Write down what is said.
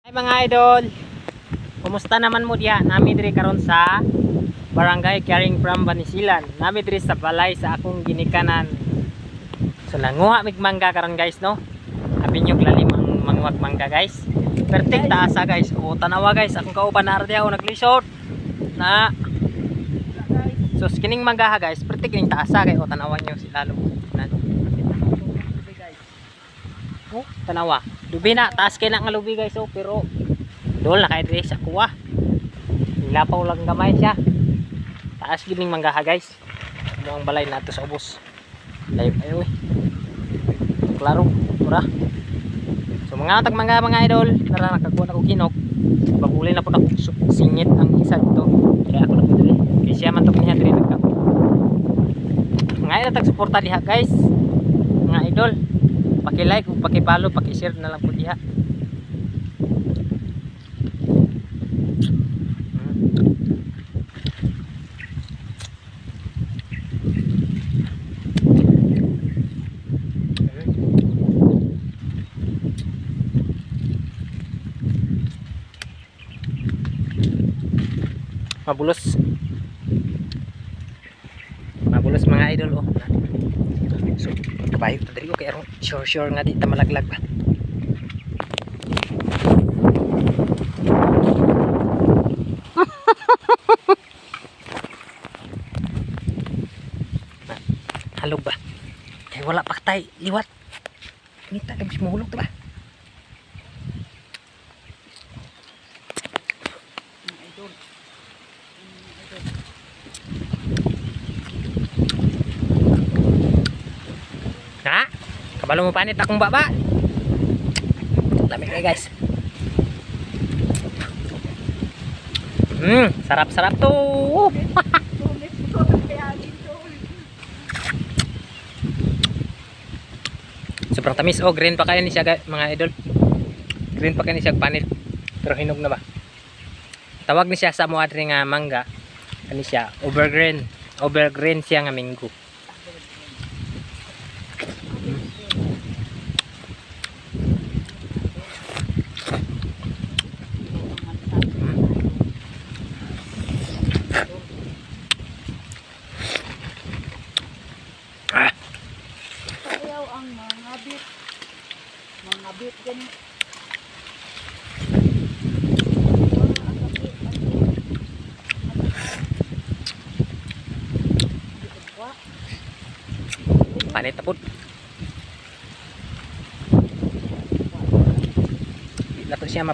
Hi mga idol, kumusta naman mo diha? Nami diri karon sa Barangay Caring from Banisilan. Nami diri sa balay sa akong ginikanan. So nanguha mig mangga karon guys, no? Abinyog lalim ang mangwag mangga guys. Perting taasa guys. O tanawa guys, akong kauban na ardi ako naglisod na. So kining mangga ha guys, perting kining taasa kay o tanawa niyo si lalo. Oh, tanawa. Lubi na, taas kay na nga lubi guys, oh, pero dol na kay diri sa kuha. Ilapaw lang gamay siya. Taas gining manggaha guys. Mo ang balay nato sa ubos. Live ayo eh. Klaro, ora. So mga tag mga idol, tara nakakuha na ko kinok. Bagulay na pud ako singit ang isa dito. Kaya ako na pud diri. Kay siya man to niya diri nagka. Mga ina tag suporta diha guys. Mga idol, paki-like ug paki-follow, paki-share na lang po diha. Mabulos. Mabulos mga idol, oh. So, kabayo pa diri ko kay aron sure nga di ta malaglag pa. Halog ba? Kay wala pa tay liwat. Ngita ka bis mahulog ta ba? Ha? Kabalo mo panit akong baba. Lamig kayo guys. Sarap-sarap to. Sobrang tamis. Oh, green pa kaya ni siya mga idol. Green pa kaya ni siya panit. Pero hinog na ba? Tawag ni siya sa mga adri nga mangga. Kani siya overgreen. Overgreen siya nga minggo. Ayaw ang mga bit ganun. Panit tapod. Lato siya